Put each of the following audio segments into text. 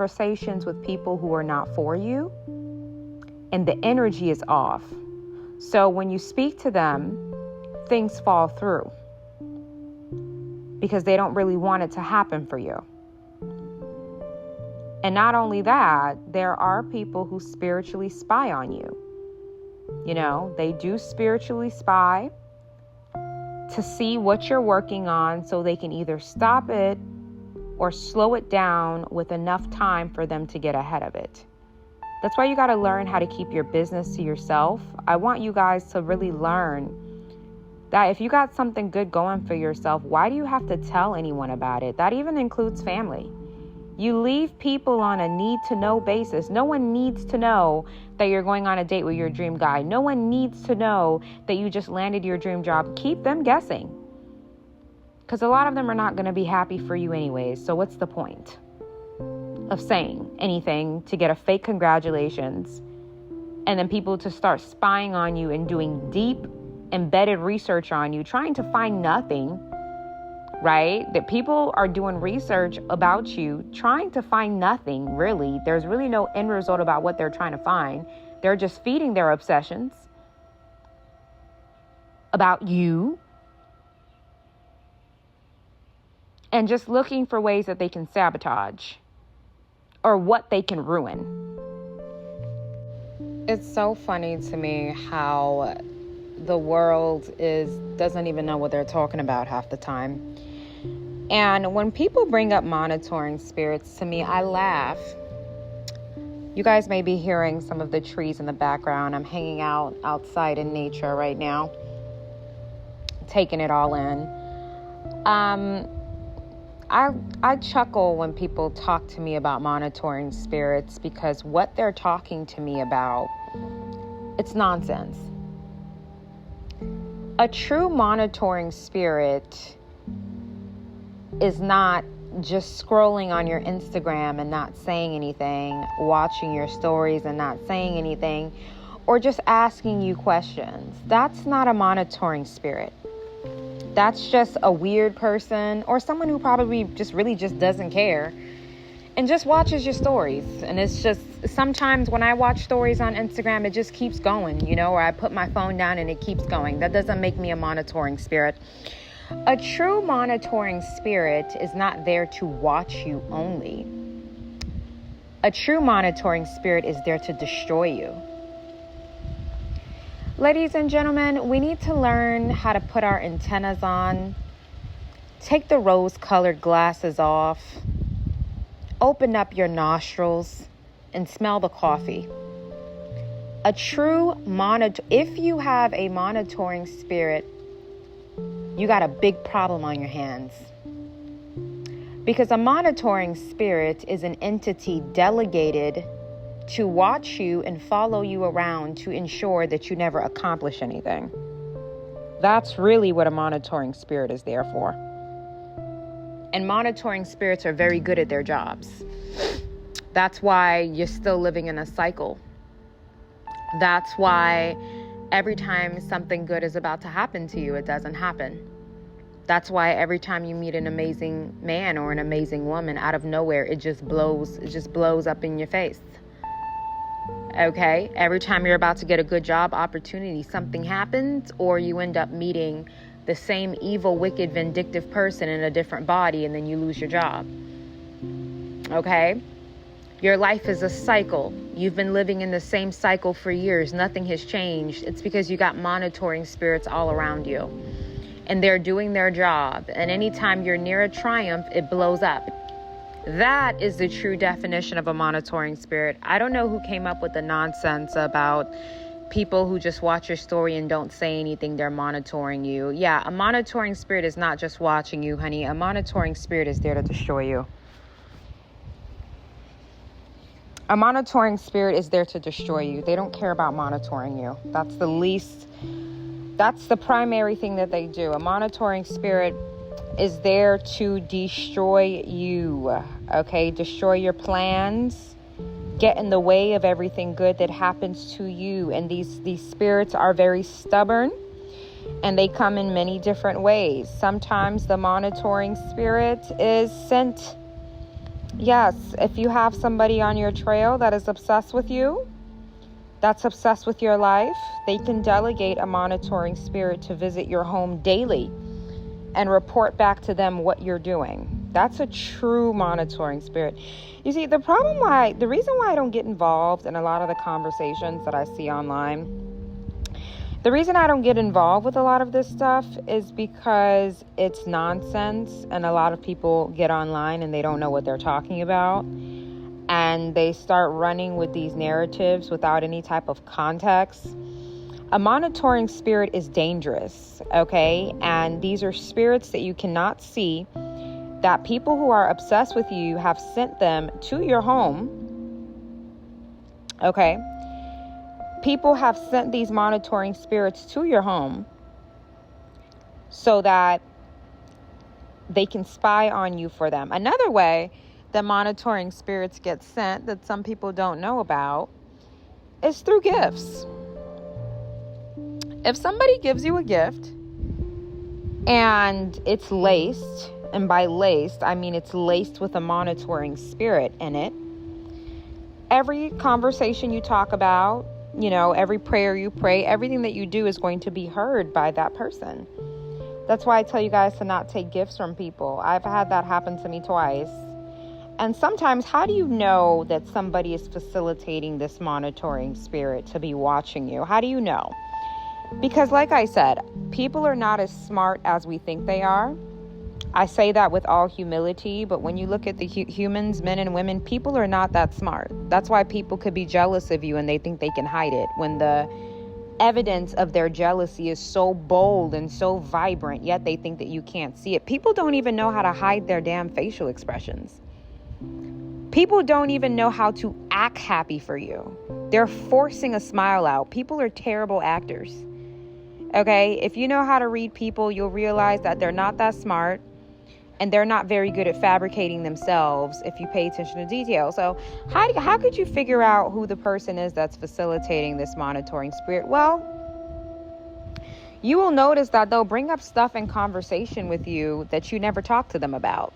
conversations with people who are not for you, and the energy is off. So when you speak to them, things fall through because they don't really want it to happen for you. And not only that, there are people who spiritually spy on you. You know, they do spiritually spy to see what you're working on so they can either stop it or slow it down with enough time for them to get ahead of it. That's why you got to learn how to keep your business to yourself. I want you guys to really learn that if you got something good going for yourself, why do you have to tell anyone about it? That even includes family. You leave people on a need-to-know basis. No one needs to know that you're going on a date with your dream guy. No one needs to know that you just landed your dream job. Keep them guessing. Because a lot of them are not going to be happy for you anyways. So what's the point of saying anything to get a fake congratulations and then people to start spying on you and doing deep, embedded research on you, trying to find nothing, right? That people are doing research about you, trying to find nothing, really. There's really no end result about what they're trying to find. They're just feeding their obsessions about you and just looking for ways that they can sabotage or what they can ruin. It's so funny to me how the world doesn't even know what they're talking about half the time. And when people bring up monitoring spirits to me, I laugh. You guys may be hearing some of the trees in the background. I'm hanging out outside in nature right now, taking it all in. I chuckle when people talk to me about monitoring spirits because what they're talking to me about, it's nonsense. A true monitoring spirit is not just scrolling on your Instagram and not saying anything, watching your stories and not saying anything, or just asking you questions. That's not a monitoring spirit. That's just a weird person or someone who probably just really just doesn't care and just watches your stories. And it's just sometimes when I watch stories on Instagram, it just keeps going, or I put my phone down and it keeps going. That doesn't make me a monitoring spirit. A true monitoring spirit is not there to watch you only. A true monitoring spirit is there to destroy you. Ladies and gentlemen, we need to learn how to put our antennas on, take the rose-colored glasses off, open up your nostrils, and smell the coffee. A true if you have a monitoring spirit, you got a big problem on your hands. Because a monitoring spirit is an entity delegated to watch you and follow you around to ensure that you never accomplish anything. That's really what a monitoring spirit is there for. And monitoring spirits are very good at their jobs. That's why you're still living in a cycle. That's why every time something good is about to happen to you, it doesn't happen. That's why every time you meet an amazing man or an amazing woman out of nowhere, it just blows up in your face. Okay? Every time you're about to get a good job opportunity, something happens, or you end up meeting the same evil, wicked, vindictive person in a different body, and then you lose your job. Okay? Your life is a cycle. You've been living in the same cycle for years. Nothing has changed. It's because you got monitoring spirits all around you. And they're doing their job. And anytime you're near a triumph, it blows up. That is the true definition of a monitoring spirit. I don't know who came up with the nonsense about people who just watch your story and don't say anything. They're monitoring you. Yeah, a monitoring spirit is not just watching you, honey. A monitoring spirit is there to destroy you. A monitoring spirit is there to destroy you. They don't care about monitoring you. That's the primary thing that they do. A monitoring spirit is there to destroy you, okay? Destroy your plans, get in the way of everything good that happens to you. And these spirits are very stubborn, and they come in many different ways. Sometimes the monitoring spirit is sent Yes, if you have somebody on your trail that is obsessed with you, that's obsessed with your life, they can delegate a monitoring spirit to visit your home daily and report back to them what you're doing. That's a true monitoring spirit. You see, the reason why I don't get involved in a lot of the conversations that I see online, the reason I don't get involved with a lot of this stuff is because it's nonsense, and a lot of people get online and they don't know what they're talking about, and they start running with these narratives without any type of context. A monitoring spirit is dangerous, okay? And these are spirits that you cannot see, that people who are obsessed with you have sent them to your home, okay? People have sent these monitoring spirits to your home so that they can spy on you for them. Another way that monitoring spirits get sent that some people don't know about is through gifts. If somebody gives you a gift and it's laced, and by laced, I mean it's laced with a monitoring spirit in it, every conversation you talk about, every prayer you pray, everything that you do is going to be heard by that person. That's why I tell you guys to not take gifts from people. I've had that happen to me twice. And sometimes, how do you know that somebody is facilitating this monitoring spirit to be watching you? How do you know? Because like I said, people are not as smart as we think they are. I say that with all humility, but when you look at the humans, men and women, people are not that smart. That's why people could be jealous of you and they think they can hide it, when the evidence of their jealousy is so bold and so vibrant, yet they think that you can't see it. People don't even know how to hide their damn facial expressions. People don't even know how to act happy for you. They're forcing a smile out. People are terrible actors. Okay? If you know how to read people, you'll realize that they're not that smart. And they're not very good at fabricating themselves if you pay attention to detail. So how could you figure out who the person is that's facilitating this monitoring spirit? Well, you will notice that they'll bring up stuff in conversation with you that you never talked to them about.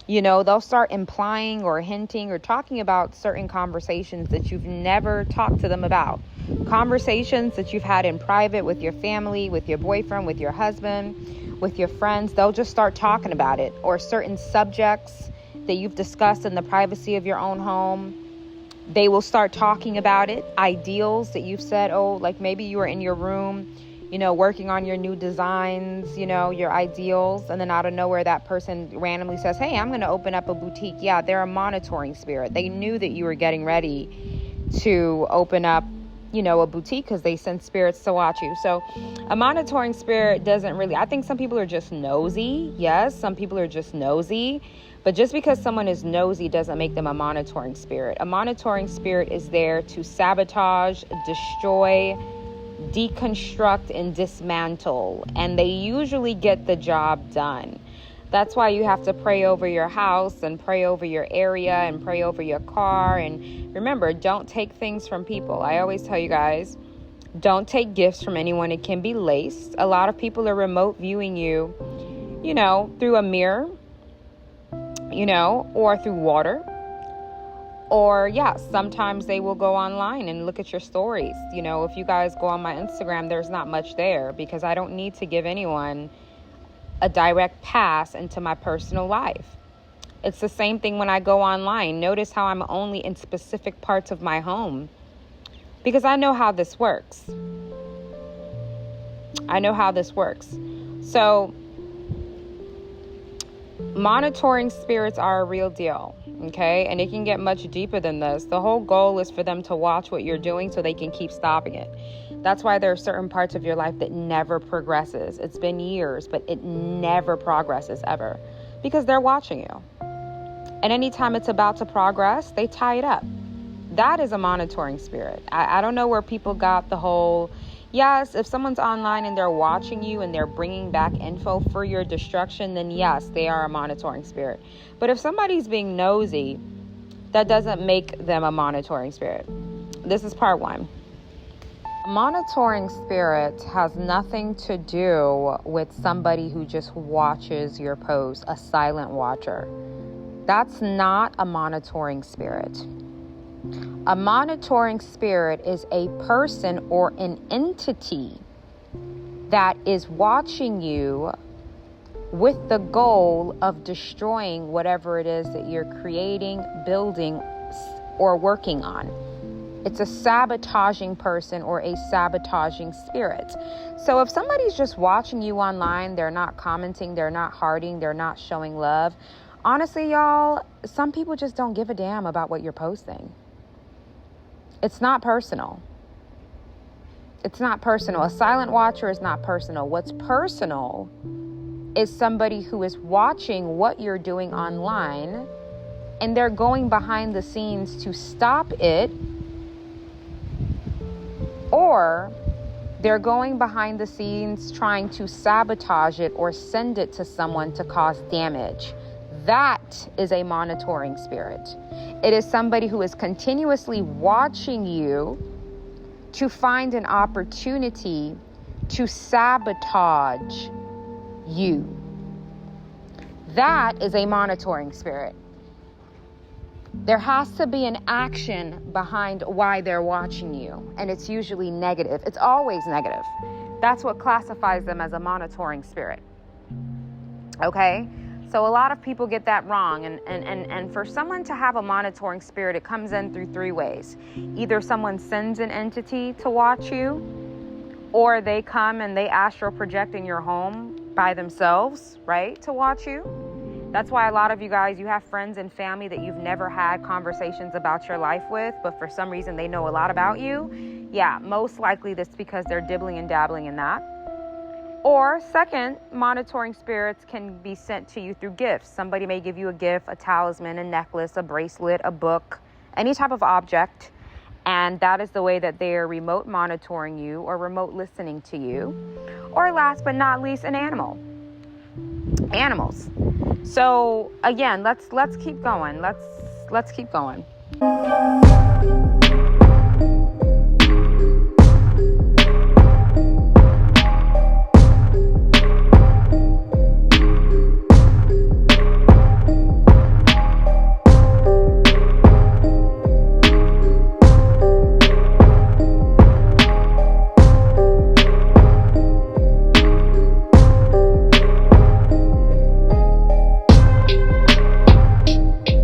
They'll start implying or hinting or talking about certain conversations that you've never talked to them about. Conversations that you've had in private with your family, with your boyfriend, with your husband, with your friends. They'll just start talking about it, or certain subjects that you've discussed in the privacy of your own home. They will start talking about it. Ideals that you've said, like maybe you were in your room, working on your new designs, your ideals. And then out of nowhere, that person randomly says, hey, I'm going to open up a boutique. Yeah, they're a monitoring spirit. They knew that you were getting ready to open up, a boutique, because they send spirits to watch you. So a monitoring spirit doesn't really, I think some people are just nosy. Yes, some people are just nosy. But just because someone is nosy doesn't make them a monitoring spirit. A monitoring spirit is there to sabotage, destroy, deconstruct, and dismantle. And they usually get the job done. That's why you have to pray over your house and pray over your area and pray over your car. And remember, don't take things from people. I always tell you guys, don't take gifts from anyone. It can be laced. A lot of people are remote viewing you, through a mirror, or through water. Or sometimes they will go online and look at your stories. If you guys go on my Instagram, there's not much there because I don't need to give anyone a direct pass into my personal life. It's the same thing when I go online. Notice how I'm only in specific parts of my home because I know how this works. So monitoring spirits are a real deal. Okay, and it can get much deeper than this. The whole goal is for them to watch what you're doing so they can keep stopping it. That's why there are certain parts of your life that never progresses. It's been years, but it never progresses ever because they're watching you. And anytime it's about to progress, they tie it up. That is a monitoring spirit. I don't know where people got the whole, yes, if someone's online and they're watching you and they're bringing back info for your destruction, then yes, they are a monitoring spirit. But if somebody's being nosy, that doesn't make them a monitoring spirit. This is part one. A monitoring spirit has nothing to do with somebody who just watches your post, a silent watcher. That's not a monitoring spirit. A monitoring spirit is a person or an entity that is watching you with the goal of destroying whatever it is that you're creating, building, or working on. It's a sabotaging person or a sabotaging spirit. So if somebody's just watching you online, they're not commenting, they're not hearting, they're not showing love, honestly, y'all, some people just don't give a damn about what you're posting. It's not personal. It's not personal. A silent watcher is not personal. What's personal is somebody who is watching what you're doing online, and they're going behind the scenes to stop it, or they're going behind the scenes trying to sabotage it or send it to someone to cause damage. That is a monitoring spirit. It is somebody who is continuously watching you to find an opportunity to sabotage you. That is a monitoring spirit. There has to be an action behind why they're watching you, and it's usually negative. It's always negative. That's what classifies them as a monitoring spirit. Okay? So a lot of people get that wrong. And for someone to have a monitoring spirit, it comes in through three ways. Either someone sends an entity to watch you, or they come and they astral project in your home by themselves, right, to watch you. That's why a lot of you guys, you have friends and family that you've never had conversations about your life with, but for some reason they know a lot about you. Yeah, most likely that's because they're dibbling and dabbling in that. Or second, monitoring spirits can be sent to you through gifts. Somebody may give you a gift, a talisman, a necklace, a bracelet, a book, any type of object. And that is the way that they are remote monitoring you or remote listening to you. Or last but not least, an animal. Animals. So again, let's keep going. Let's keep going.